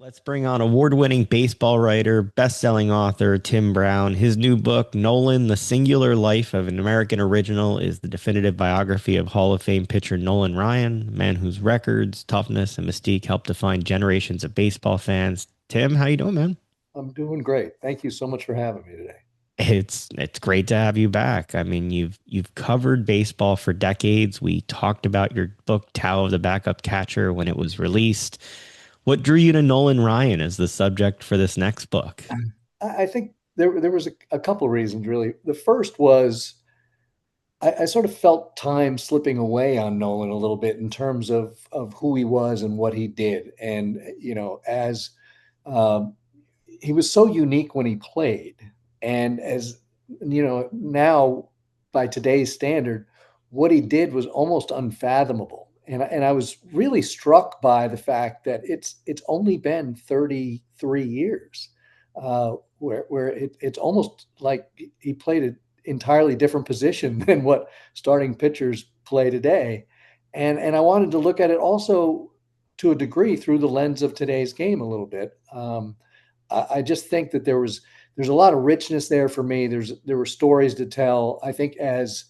Let's bring on award-winning baseball writer, best-selling author Tim Brown. His new book, Nolan: The Singular Life of an American Original, is the definitive biography of Hall of Fame pitcher Nolan Ryan, a man whose records, toughness, and mystique helped define generations of baseball fans. Tim, how you doing, man? I'm doing great. Thank you so much for having me today. It's great to have you back. I mean, you've covered baseball for decades. We talked about your book, Tao of the Backup Catcher, when it was released. What drew you to Nolan Ryan as the subject for this next book? I think there was a couple of reasons really. The first was I sort of felt time slipping away on Nolan a little bit in terms of who he was and what he did. And as um, he was so unique when he played, and as now by today's standard, what he did was almost unfathomable. And I was really struck by the fact that it's only been 33 years, where it's almost like he played an entirely different position than what starting pitchers play today. And I wanted to look at it also to a degree through the lens of today's game a little bit. I just think that there's a lot of richness there for me. There were stories to tell. I think as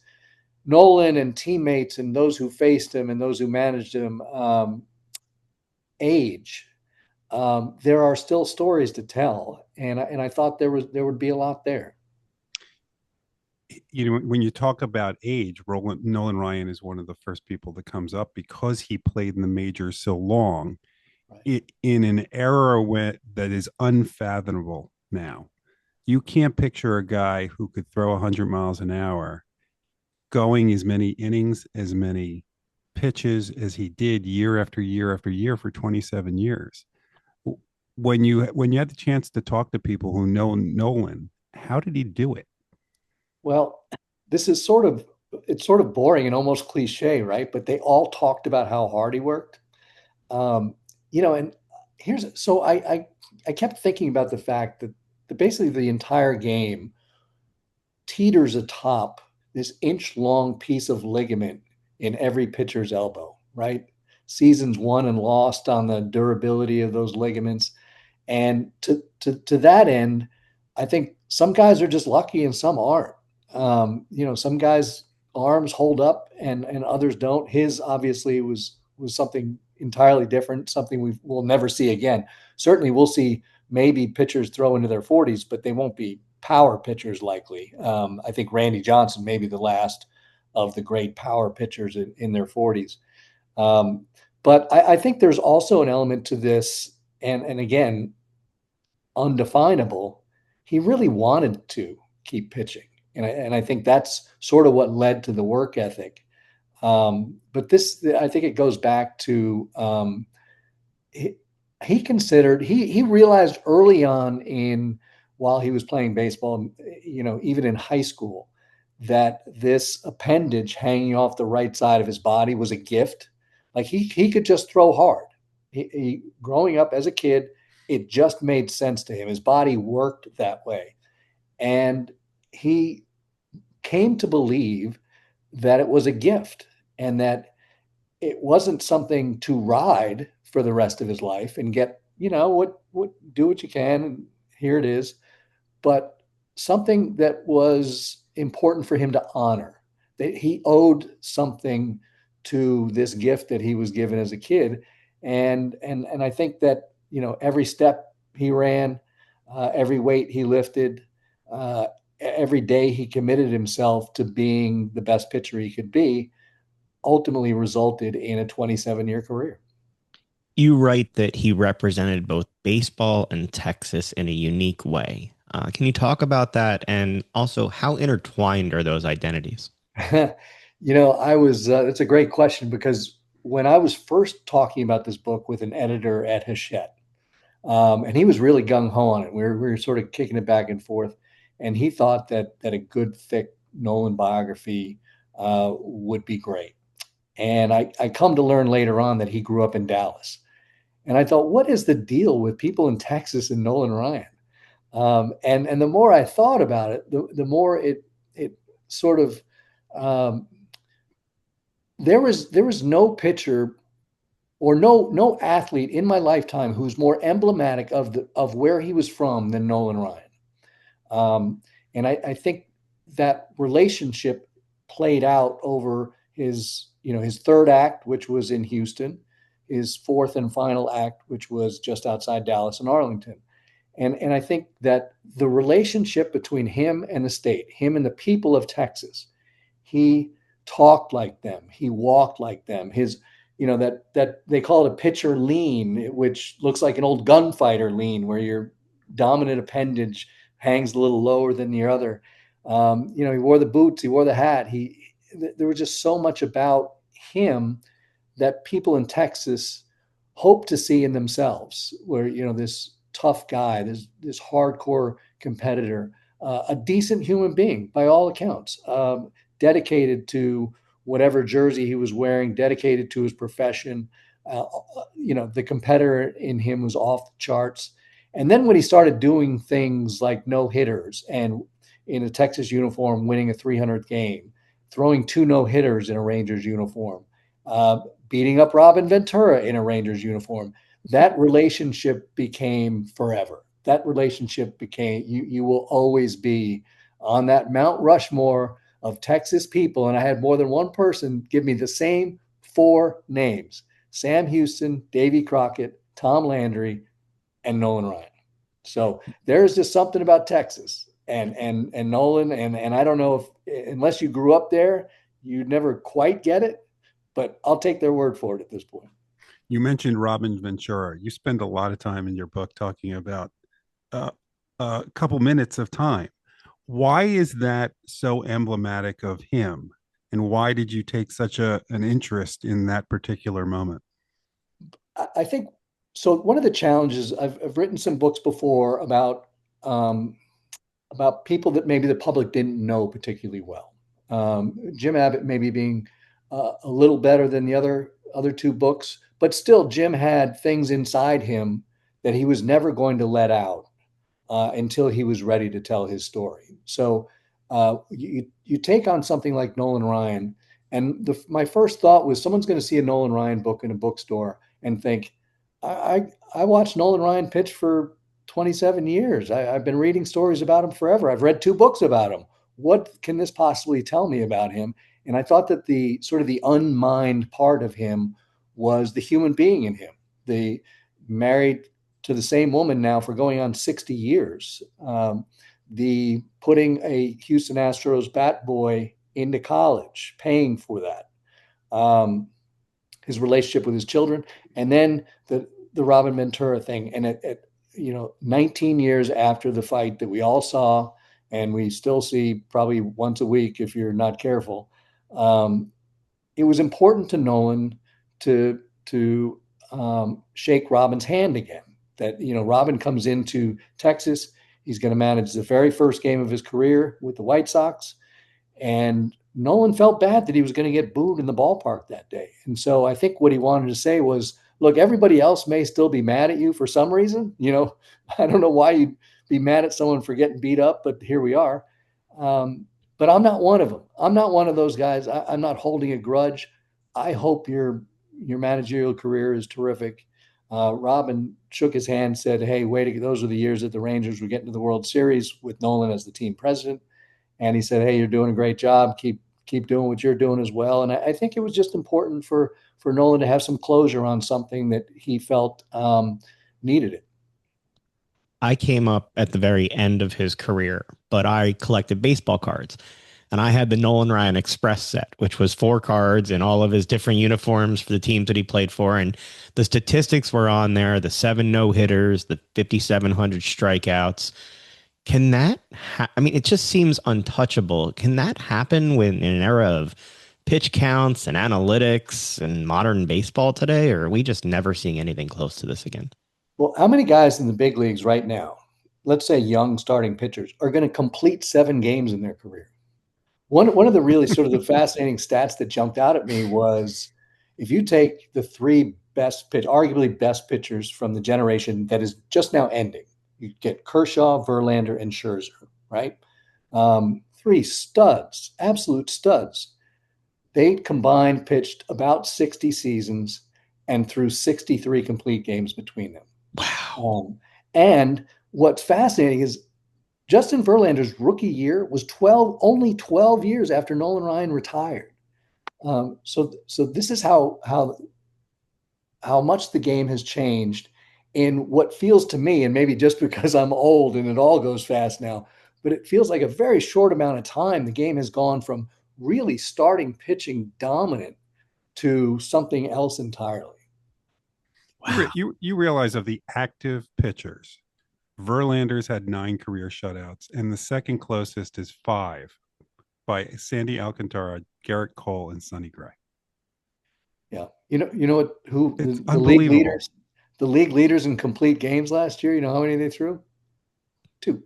Nolan and teammates and those who faced him and those who managed him age, there are still stories to tell, and I thought there would be a lot there. When you talk about age, Nolan Ryan is one of the first people that comes up because he played in the majors so long Right. in an era that is unfathomable now. You can't picture a guy who could throw 100 miles an hour going as many innings, as many pitches as he did year after year after year for 27 years. When you had the chance to talk to people who know Nolan, how did he do it? Well, this is it's sort of boring and almost cliche, right? But they all talked about how hard he worked. Um, and here's so I kept thinking about the fact that basically the entire game teeters atop this inch long piece of ligament in every pitcher's elbow, right? Seasons won and lost on the durability of those ligaments. And to that end, I think some guys are just lucky and some aren't. Some guys' arms hold up and others don't. His obviously was something entirely different, something we'll never see again. Certainly, we'll see maybe pitchers throw into their 40s, but they won't be power pitchers likely. I think Randy Johnson may be the last of the great power pitchers in their 40s. Um, but I think there's also an element to this, and again, undefinable. He really wanted to keep pitching, and I think that's sort of what led to the work ethic. But this, I think, it goes back to he, he considered he realized early on in while he was playing baseball, even in high school, that this appendage hanging off the right side of his body was a gift. Like he could just throw hard. He growing up as a kid, it just made sense to him. His body worked that way, and he came to believe that it was a gift and that it wasn't something to ride for the rest of his life and get, what do what you can and here it is, but something that was important for him to honor, that he owed something to this gift that he was given as a kid. And I think that, every step he ran, every weight he lifted, every day he committed himself to being the best pitcher he could be ultimately resulted in a 27-year career. You write that he represented both baseball and Texas in a unique way. Can you talk about that and also how intertwined are those identities? It's a great question because when I was first talking about this book with an editor at Hachette, and he was really gung ho on it. We were sort of kicking it back and forth, and he thought that a good thick Nolan biography would be great. And I come to learn later on that he grew up in Dallas. And I thought, what is the deal with people in Texas and Nolan Ryan? And the more I thought about it, the more it sort of um, there was no pitcher or no athlete in my lifetime who's more emblematic of where he was from than Nolan Ryan. And I think that relationship played out over his third act, which was in Houston, his fourth and final act, which was just outside Dallas and Arlington. And I think that the relationship between him and the state, him and the people of Texas, he talked like them, he walked like them. That they call it a pitcher lean, which looks like an old gunfighter lean, where your dominant appendage hangs a little lower than the other. He wore the boots, he wore the hat. There was just so much about him that people in Texas hope to see in themselves, where this tough guy, this hardcore competitor, a decent human being by all accounts, dedicated to whatever jersey he was wearing, dedicated to his profession. The competitor in him was off the charts. And then when he started doing things like no hitters and in a Texas uniform, winning a 300th game, throwing two no hitters in a Rangers uniform, beating up Robin Ventura in a Rangers uniform, that relationship became forever. That relationship became, you will always be on that Mount Rushmore of Texas people. And I had more than one person give me the same four names: Sam Houston, Davy Crockett, Tom Landry, and Nolan Ryan. So there's just something about Texas and Nolan. And I don't know if, unless you grew up there, you'd never quite get it, but I'll take their word for it at this point. You mentioned Robin Ventura. You spend a lot of time in your book talking about uh, a couple minutes of time. Why is that so emblematic of him? And why did you take such an interest in that particular moment? I think so. One of the challenges, I've written some books before um, about people that maybe the public didn't know particularly well. Jim Abbott maybe being a little better than the other two books, but still Jim had things inside him that he was never going to let out until he was ready to tell his story. So you take on something like Nolan Ryan, and my first thought was someone's going to see a Nolan Ryan book in a bookstore and think, I watched Nolan Ryan pitch for 27 years. I've been reading stories about him forever. I've read two books about him. What can this possibly tell me about him? And I thought that the sort of the unmined part of him was the human being in him, the married to the same woman now for going on 60 years. The putting a Houston Astros bat boy into college, paying for that. His relationship with his children, and then the Robin Ventura thing. And at 19 years after the fight that we all saw, and we still see probably once a week if you're not careful, it was important to Nolan to shake Robin's hand again. That Robin comes into Texas, he's going to manage the very first game of his career with the White Sox, and Nolan felt bad that he was going to get booed in the ballpark that day. And so I think what he wanted to say was, look, everybody else may still be mad at you for some reason. I don't know why you'd be mad at someone for getting beat up, but here we are. But I'm not one of them. I'm not one of those guys. I'm not holding a grudge. I hope your managerial career is terrific. Robin shook his hand, said, hey, wait, those are the years that the Rangers were getting to the World Series with Nolan as the team president. And he said, hey, you're doing a great job. Keep doing what you're doing as well. And I think it was just important for Nolan to have some closure on something that he felt needed it. I came up at the very end of his career, but I collected baseball cards. And I had the Nolan Ryan Express set, which was 4 cards in all of his different uniforms for the teams that he played for. And the statistics were on there: the 7 no hitters, the 5,700 strikeouts. Can that, I mean, it just seems untouchable. Can that happen when in an era of pitch counts and analytics and modern baseball today? Or are we just never seeing anything close to this again? Well, how many guys in the big leagues right now, let's say young starting pitchers, are going to complete 7 games in their career? One of the really sort of the fascinating stats that jumped out at me was if you take the 3 arguably best pitchers from the generation that is just now ending, you get Kershaw, Verlander, and Scherzer, right? 3 studs, absolute studs. They combined pitched about 60 seasons, and threw 63 complete games between them. Wow. And what's fascinating is Justin Verlander's rookie year was only 12 years after Nolan Ryan retired. So this is how much the game has changed in what feels to me, and maybe just because I'm old and it all goes fast now, but it feels like a very short amount of time. The game has gone from really starting pitching dominant to something else entirely. Wow. You realize of the active pitchers, Verlander's had 9 career shutouts, and the second closest is 5 by Sandy Alcantara, Garrett Cole, and Sonny Gray. Yeah. You know what, who It's the league unbelievable. leaders, the league leaders in complete games last year, you know how many they threw? 2.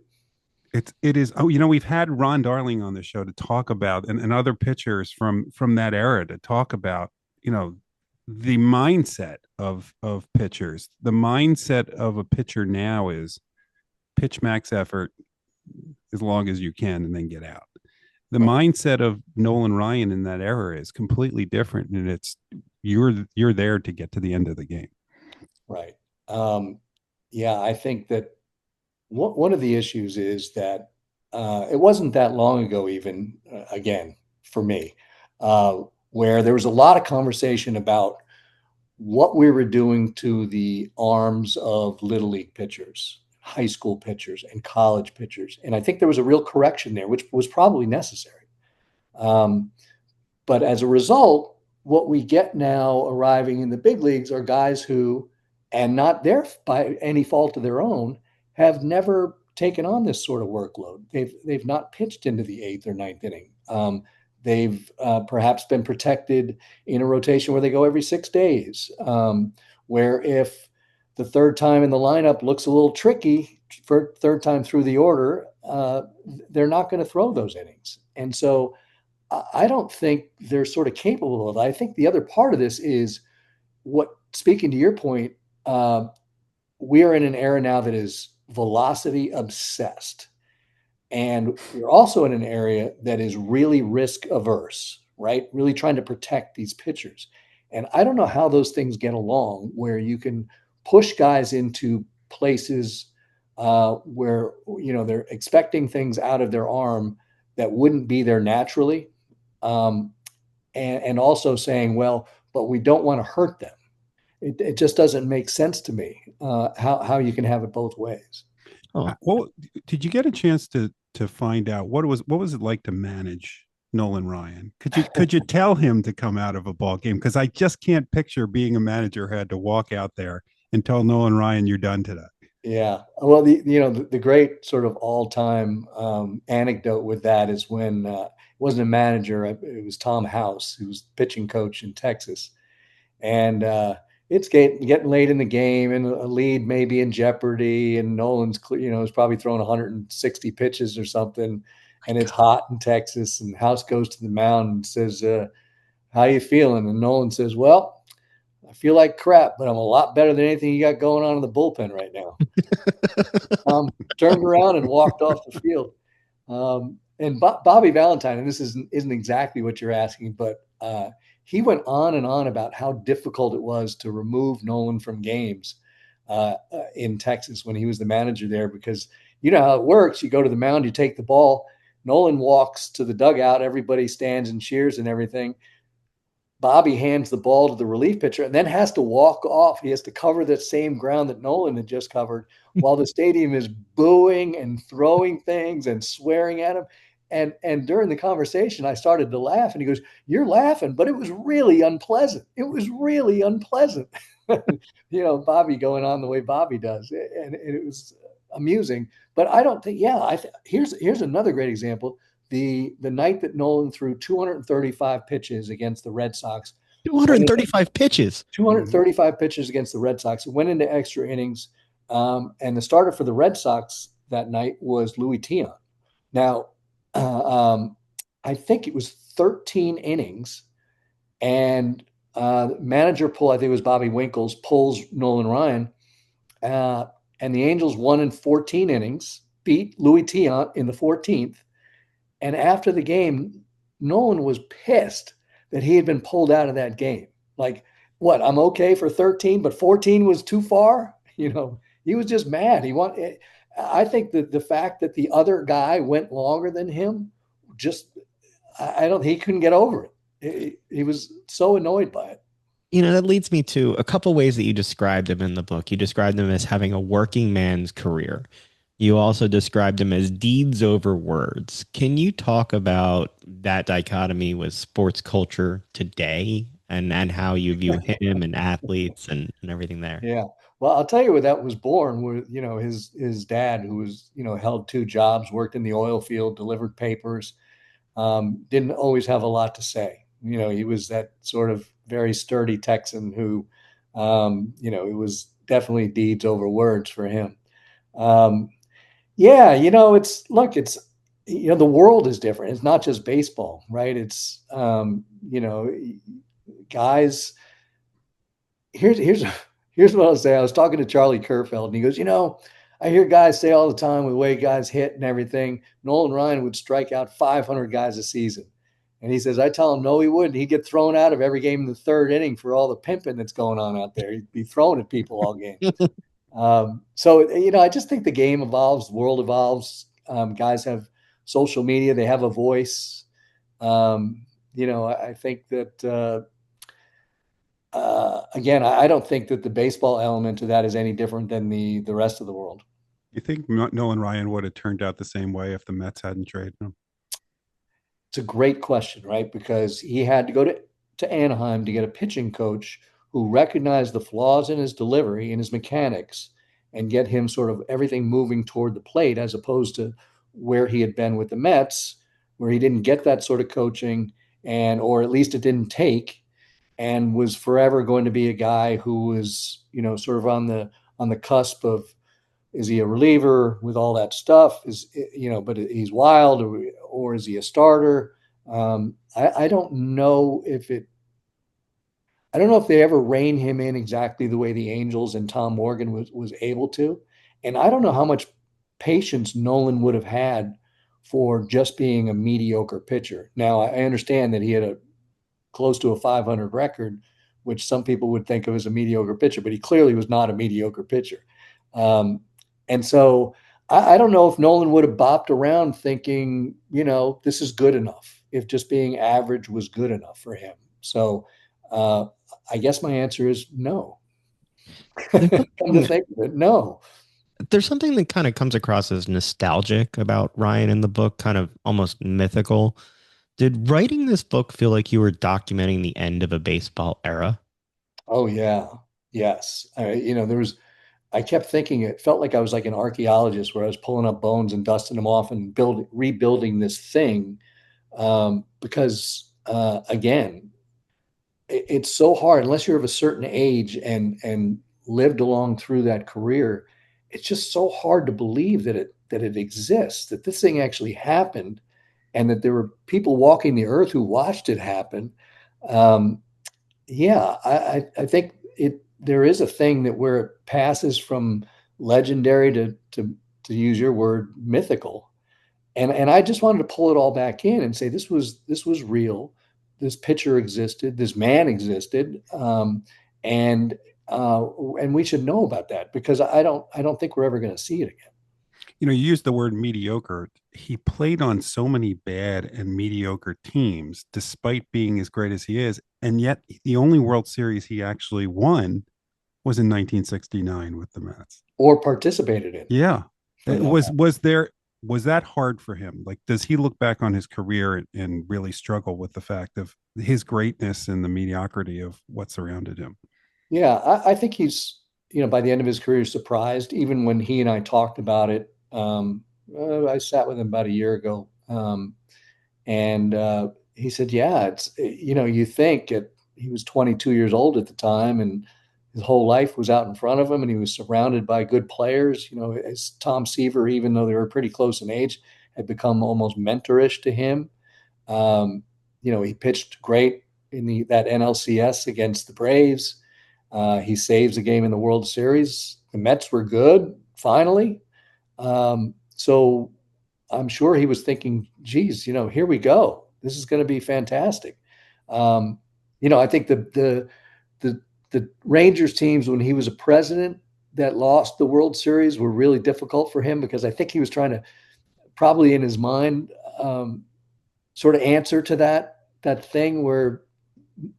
It is. Oh, we've had Ron Darling on the show to talk about, and other pitchers from that era to talk about, the mindset of pitchers. The mindset of a pitcher now is pitch max effort as long as you can and then get out. The Right. mindset of Nolan Ryan in that era is completely different, and it's you're there to get to the end of the game. Right. Um, yeah, I think that one of the issues is that it wasn't that long ago, even again, for me, uh, where there was a lot of conversation about what we were doing to the arms of little league pitchers, high school pitchers, and college pitchers. And I think there was a real correction there, which was probably necessary. Um, but as a result, what we get now arriving in the big leagues are guys who, and not their by any fault of their own, have never taken on this sort of workload. They've not pitched into the eighth or ninth inning. They've perhaps been protected in a rotation where they go every 6 days, where if the third time in the lineup looks a little tricky for third time through the order, they're not going to throw those innings. And so I don't think they're sort of capable of it. I think the other part of this is what, speaking to your point, uh, we are in an era now that is velocity obsessed. And we're also in an area that is really risk averse, right? Really trying to protect these pitchers. And I don't know how those things get along where you can push guys into places where, they're expecting things out of their arm that wouldn't be there naturally. Um, and also saying, well, but we don't want to hurt them. It just doesn't make sense to me how you can have it both ways. Oh, Well, did you get a chance to find out what was it like to manage Nolan Ryan? Could you tell him to come out of a ball game? Because I just can't picture being a manager who had to walk out there and tell Nolan Ryan you're done today. Yeah. Well, the great sort of all time anecdote with that is when it wasn't a manager, it was Tom House, who was pitching coach in Texas, and it's getting late in the game, and a lead may be in jeopardy, and Nolan's is probably throwing 160 pitches or something, and it's hot in Texas, and House goes to the mound and says, "How you feeling?" And Nolan says, "Well, I feel like crap, but I'm a lot better than anything you got going on in the bullpen right now." Turned around and walked off the field. And Bobby Valentine, and this isn't exactly what you're asking, but he went on and on about how difficult it was to remove Nolan from games in Texas when he was the manager there, because you know how it works. You go to the mound, you take the ball, Nolan walks to the dugout, everybody stands and cheers and everything. Bobby hands the ball to the relief pitcher and then has to walk off. He has to cover the same ground that Nolan had just covered while the stadium is booing and throwing things and swearing at him. And during the conversation, I started to laugh, and he goes, "You're laughing, but it was really unpleasant. It was really unpleasant." Bobby going on the way Bobby does, and it was amusing. But I don't think, yeah. Here's another great example. The night that Nolan threw 235 pitches against the Red Sox, went into 235 pitches. 235 pitches against the Red Sox. It went into extra innings, and the starter for the Red Sox that night was Louis Tiant. Now, I think it was 13 innings, and manager pull, I think it was Bobby Winkles, pulls Nolan Ryan, and the Angels won in 14 innings, beat Louis Tiant in the 14th. And after the game, Nolan was pissed that he had been pulled out of that game. Like, what, I'm okay for 13, but 14 was too far. He was just mad. I think that the fact that the other guy went longer than him, just, I don't, he couldn't get over it. He was so annoyed by it. That leads me to a couple ways that you described him in the book. You described him as having a working man's career. You also described him as deeds over words. Can you talk about that dichotomy with sports culture today and how you view him and athletes and everything there? Yeah. Well, I'll tell you where that was born. Where his dad, who was held two jobs, worked in the oil field, delivered papers, didn't always have a lot to say. He was that sort of very sturdy Texan who, it was definitely deeds over words for him. Um, yeah, it's the world is different. It's not just baseball, right? It's guys. Here's here's what I'll say. I was talking to Charlie Kerfeld, and he goes, I hear guys say all the time with the way guys hit and everything, Nolan Ryan would strike out 500 guys a season. And he says, I tell him, no, he wouldn't. He'd get thrown out of every game in the third inning for all the pimping that's going on out there. He'd be throwing at people all game. So, I just think the game evolves, the world evolves. Guys have social media, they have a voice. I think that, again, I don't think that the baseball element to that is any different than the rest of the world. You think Nolan Ryan would have turned out the same way if the Mets hadn't traded him? It's a great question, right? Because he had to go to Anaheim to get a pitching coach who recognized the flaws in his delivery and his mechanics and get him sort of everything moving toward the plate as opposed to where he had been with the Mets, where he didn't get that sort of coaching or at least it didn't take and was forever going to be a guy who was, sort of on the cusp of, is he a reliever with all that stuff? But he's wild, or is he a starter? I don't know if it. I don't know if they ever rein him in exactly the way the Angels and Tom Morgan was able to, and I don't know how much patience Nolan would have had for just being a mediocre pitcher. Now I understand that he had a close to a 500 record, which some people would think of as a mediocre pitcher, but he clearly was not a mediocre pitcher. Um, and so I don't know if Nolan would have bopped around thinking, this is good enough, if just being average was good enough for him. So uh, I guess my answer is no. There's Come to something, think of it, no. there's something that kind of comes across as nostalgic about Ryan in the book, kind of almost mythical. Did writing this book feel like you were documenting the end of a baseball era? Oh, yeah. Yes. I kept thinking it felt like I was like an archaeologist where I was pulling up bones and dusting them off and rebuilding this thing. Because again, it's so hard unless you're of a certain age and lived along through that career. It's just so hard to believe that it exists, that this thing actually happened, and that there were people walking the earth who watched it happen. Um, yeah, I think there is a thing that where it passes from legendary to use your word, mythical. And I just wanted to pull it all back in and say this was real. This pitcher existed. This man existed, and and we should know about that because I don't think we're ever going to see it again. You used the word mediocre. He played on so many bad and mediocre teams, despite being as great as he is. And yet, the only World Series he actually won was in 1969 with the Mets. Or participated in, Yeah. for It that was matter. was there was that hard for him? Like, does he look back on his career and really struggle with the fact of his greatness and the mediocrity of what surrounded him? Yeah, I think he's, by the end of his career, surprised. Even when he and I talked about it, I sat with him about a year ago, and he said, "Yeah, you think he was 22 years old at the time, and his whole life was out in front of him, and he was surrounded by good players. As Tom Seaver, even though they were pretty close in age, had become almost mentorish to him. Um, he pitched great in that NLCS against the Braves. He saves a game in the World Series. The Mets were good finally. So I'm sure he was thinking, geez, here we go. This is going to be fantastic. I think the the Rangers teams when he was a president that lost the World Series were really difficult for him because I think he was trying to probably in his mind sort of answer to that thing where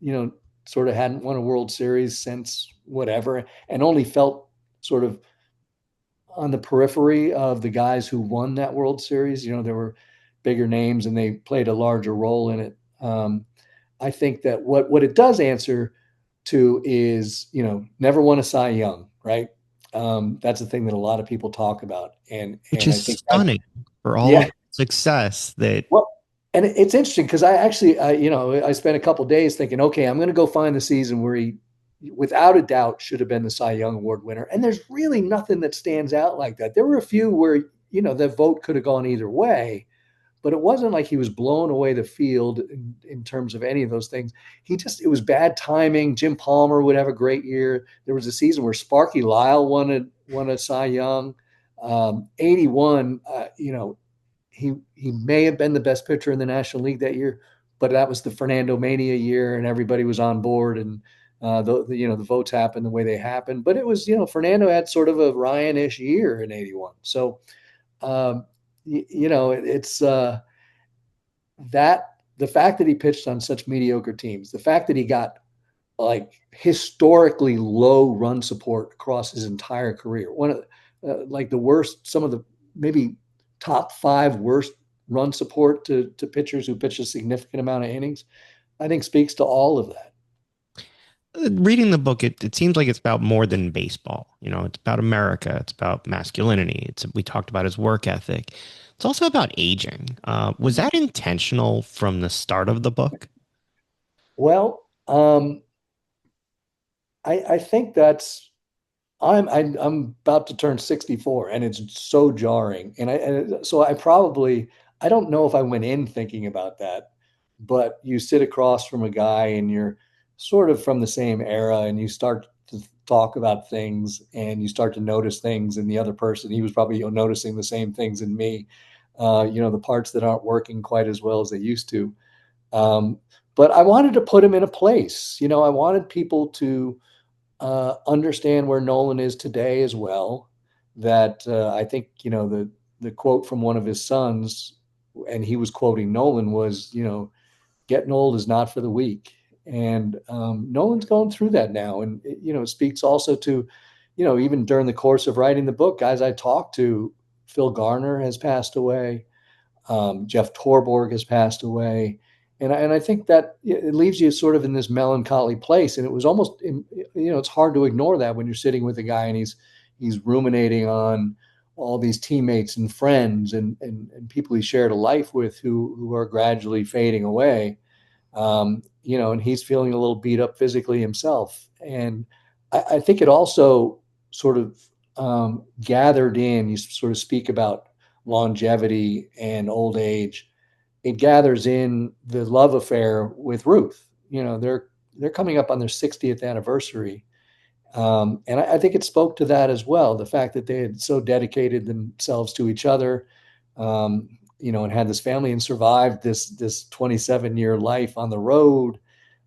you know sort of hadn't won a World Series since whatever and only felt sort of on the periphery of the guys who won that World Series. There were bigger names and they played a larger role in it. I think that what it does answer to is, never won a Cy Young, right? That's the thing that a lot of people talk about, and which and is I think that stunning for all yeah, of the success that well, and it's interesting because I actually, I spent a couple days thinking, okay, I'm going to go find the season where he, without a doubt, should have been the Cy Young Award winner. And there's really nothing that stands out like that. There were a few where the vote could have gone either way, but it wasn't like he was blowing away the field in terms of any of those things. It was bad timing. Jim Palmer would have a great year. There was a season where Sparky Lyle won a Cy Young. 81, he may have been the best pitcher in the National League that year, but that was the Fernando Mania year, and everybody was on board, and the votes happened the way they happened. But it was Fernando had sort of a Ryan-ish year in '81, so um, it's that the fact that he pitched on such mediocre teams, the fact that he got like historically low run support across his entire career. One of like the worst, some of the maybe top five worst run support to pitchers who pitch a significant amount of innings. I think speaks to all of that. reading the book, it seems like it's about more than baseball. It's about America. It's about masculinity. We talked about his work ethic. It's also about aging. Was that intentional from the start of the book? Well, I think that's I'm about to turn 64 and it's so jarring. So I don't know if I went in thinking about that, but you sit across from a guy and you're sort of from the same era and you start to talk about things and you start to notice things in the other person. He was probably noticing the same things in me, the parts that aren't working quite as well as they used to. Um, but I wanted to put him in a place. I wanted people to understand where Nolan is today as well. That I think the quote from one of his sons, and he was quoting Nolan, was getting old is not for the weak, and Nolan's going through that now, and it speaks also to even during the course of writing the book, guys I talked to, Phil Garner has passed away. Jeff Torborg has passed away. And I think that it leaves you sort of in this melancholy place. And it was almost, it's hard to ignore that when you're sitting with a guy and he's ruminating on all these teammates and friends and people he shared a life with who are gradually fading away. And he's feeling a little beat up physically himself. And I think it also sort of gathered in, you sort of speak about longevity and old age, it gathers in the love affair with Ruth. They're coming up on their 60th anniversary. And I think it spoke to that as well. The fact that they had so dedicated themselves to each other, and had this family and survived this 27-year life on the road.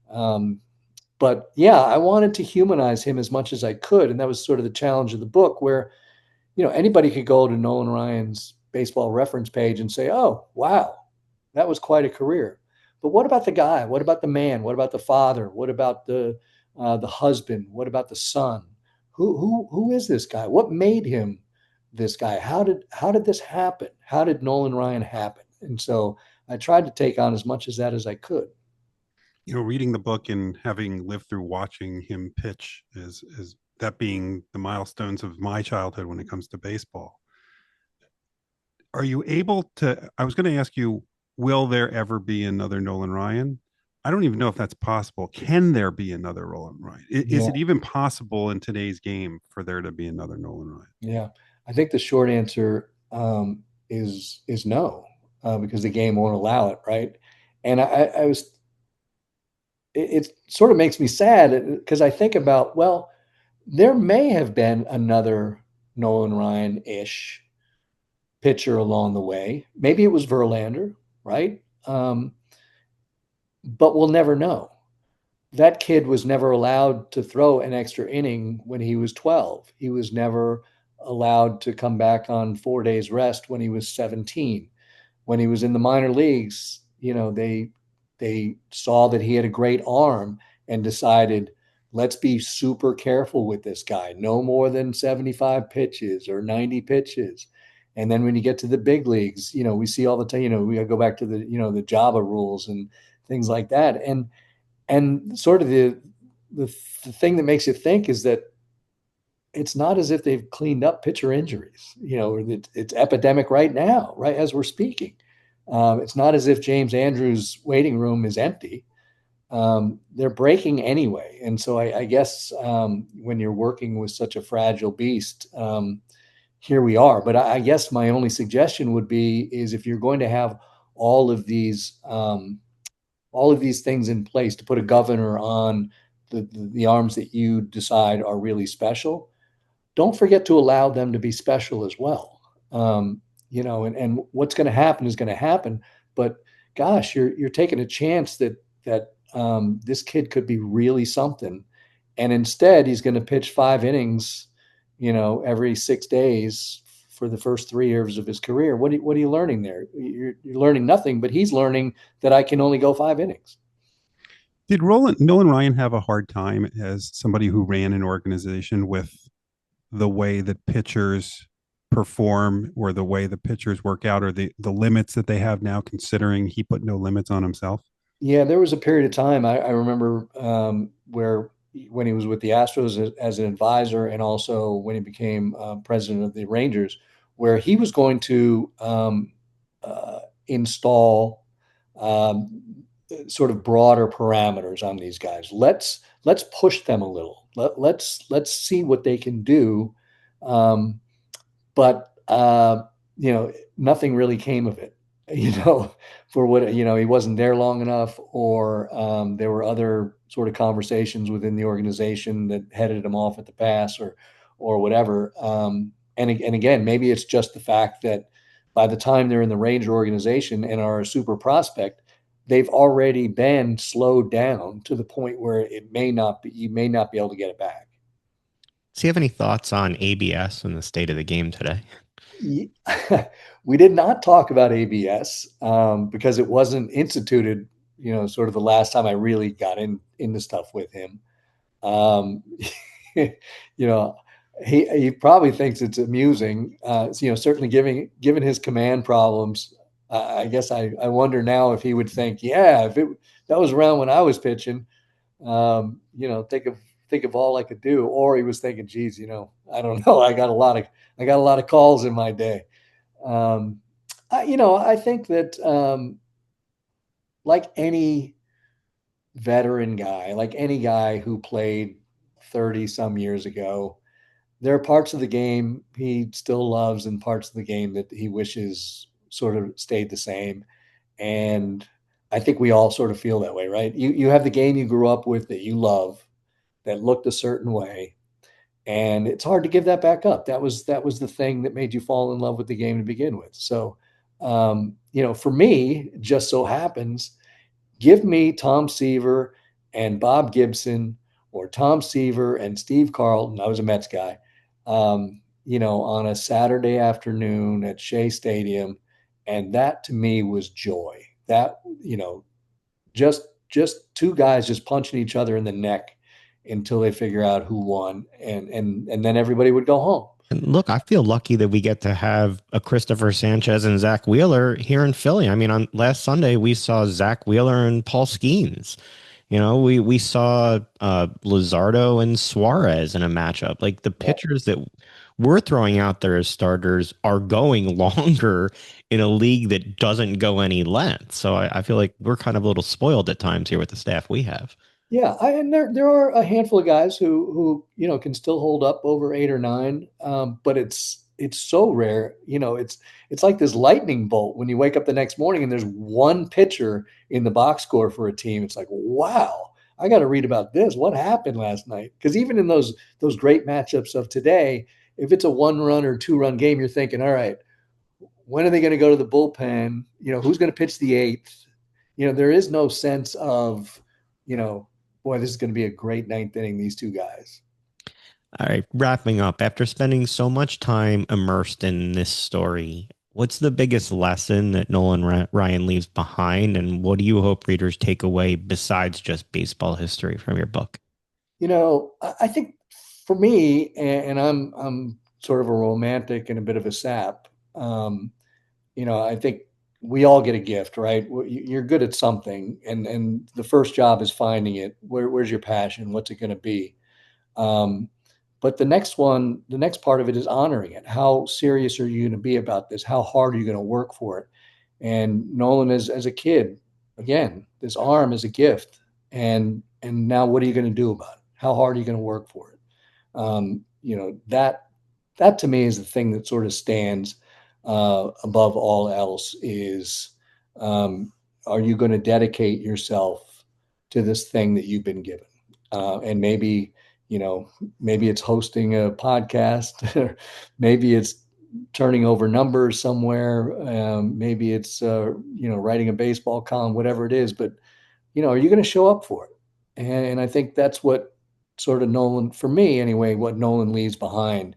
But yeah, I wanted to humanize him as much as I could. And that was sort of the challenge of the book where, anybody could go to Nolan Ryan's baseball reference page and say, oh, wow, that was quite a career. But what about the guy? What about the man? What about the father? What about the husband? What about the son? Who is this guy? What made him this guy? How did this happen? How did Nolan Ryan happen? And so I tried to take on as much as that as I could. Reading the book and having lived through watching him pitch is that being the milestones of my childhood when it comes to baseball. Are you able to? I was going to ask you, will there ever be another Nolan Ryan? I don't even know if that's possible. Can there be another Nolan Ryan? Is Yeah, it even possible in today's game for there to be another Nolan Ryan? yeah. I think the short answer is no, because the game won't allow it, right? And I was it sort of makes me sad because I think about, well, there may have been another Nolan Ryan ish pitcher along the way. Maybe it was Verlander, right? But we'll never know. that kid was never allowed to throw an extra inning when he was 12. He was never allowed to come back on 4 days rest when he was 17. When he was in the minor leagues, they saw that he had a great arm and decided, let's be super careful with this guy. No more than 75 pitches or 90 pitches. And then when you get to the big leagues, we see all the time, we got to go back to the Java rules and things like that. And sort of the thing that makes you think is that it's not as if they've cleaned up pitcher injuries. It's epidemic right now, right as we're speaking. It's not as if James Andrews' waiting room is empty. They're breaking anyway, and so I guess when you're working with such a fragile beast, here we are. But I guess my only suggestion would be is if you're going to have all of these all of these things in place to put a governor on the arms that you decide are really special, don't forget to allow them to be special as well. And what's going to happen is going to happen. But gosh, you're taking a chance that this kid could be really something, and instead he's going to pitch 5 innings, every 6 days for the first 3 years of his career. What are you learning there? You're learning nothing, but he's learning that I can only go 5 innings. Did Nolan Ryan have a hard time as somebody who ran an organization with the way that pitchers perform or the way the pitchers work out or the limits that they have now, considering he put no limits on himself? Yeah, there was a period of time I remember where when he was with the Astros as an advisor, and also when he became president of the Rangers, where he was going to install um, sort of broader parameters on these guys. Let's push them a little. Let's see what they can do. Um, but nothing really came of it. You know, for what he wasn't there long enough, or there were other sort of conversations within the organization that headed him off at the pass, or whatever. And again, maybe it's just the fact that by the time they're in the Ranger organization and are a super prospect, they've already been slowed down to the point where you may not be able to get it back. Do you have any thoughts on ABS and the state of the game today? We did not talk about ABS because it wasn't instituted, sort of the last time I really got into stuff with him. Um, you know, he probably thinks it's amusing. Certainly given his command problems, I guess I wonder now if he would think, yeah, if that was around when I was pitching, think of all I could do. Or he was thinking, geez, I don't know, I got a lot of calls in my day. Um, I think that like any veteran guy, like any guy who played 30 some years ago, there are parts of the game he still loves and parts of the game that he wishes sort of stayed the same. And I think we all sort of feel that way, right? You have the game you grew up with that you love, that looked a certain way, and it's hard to give that back up. That was the thing that made you fall in love with the game to begin with. So, for me, it just so happens, give me Tom Seaver and Bob Gibson, or Tom Seaver and Steve Carlton. I was a Mets guy. On a Saturday afternoon at Shea Stadium, and that to me was joy. That just two guys just punching each other in the neck until they figure out who won, and then everybody would go home. And look, I feel lucky that we get to have a Christopher Sanchez and Zach Wheeler here in Philly. I mean, on last Sunday we saw Zach Wheeler and Paul Skeens. We saw Luzardo and Suarez in a matchup. Like the Yeah. pitchers that we're throwing out there as starters are going longer in a league that doesn't go any length. So I feel like we're kind of a little spoiled at times here with the staff we have. Yeah, and there are a handful of guys who can still hold up over 8 or 9, but it's so rare. It's like this lightning bolt when you wake up the next morning and there's one pitcher in the box score for a team. It's like, wow, I got to read about this. What happened last night? Because even in those great matchups of today, if it's a 1 run or 2 run game, you're thinking, all right, when are they going to go to the bullpen? Who's going to pitch the eighth? There is no sense of, you know boy, this is going to be a great ninth inning, these two guys. All right, wrapping up. After spending so much time immersed in this story, what's the biggest lesson that Ryan leaves behind, and what do you hope readers take away besides just baseball history from your book? I think for me, and I'm sort of a romantic and a bit of a sap. I think we all get a gift, right? You're good at something, and the first job is finding it. Where's your passion? What's it going to be? Um, but the next part of it is honoring it. How serious are you going to be about this? How hard are you going to work for it? And Nolan, as a kid, again, this arm is a gift, and now what are you going to do about it? How hard are you going to work for it? That to me is the thing that sort of stands above all else is are you going to dedicate yourself to this thing that you've been given? And you know, maybe it's hosting a podcast, or maybe it's turning over numbers somewhere. Maybe it's, writing a baseball column, whatever it is. But, are you going to show up for it? And I think that's what sort of Nolan, for me anyway, what Nolan leaves behind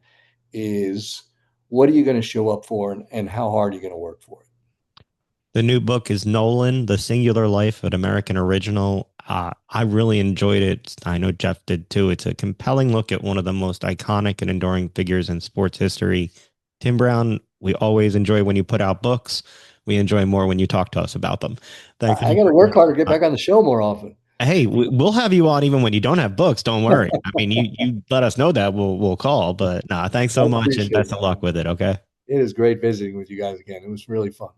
is what are you going to show up for, and how hard are you going to work for it? The new book is Nolan, The Singular Life of an American Original. I really enjoyed it. I know Jeff did too. It's a compelling look at one of the most iconic and enduring figures in sports history. Tim Brown, we always enjoy when you put out books. We enjoy more when you talk to us about them. Thank I you got to for work your harder to get time. back on the show more often. Hey, we'll have you on even when you don't have books. Don't worry. I mean, you let us know that we'll call. But nah, thanks I so much and appreciate best it, of luck man. with it. Okay. It is great visiting with you guys again. It was really fun.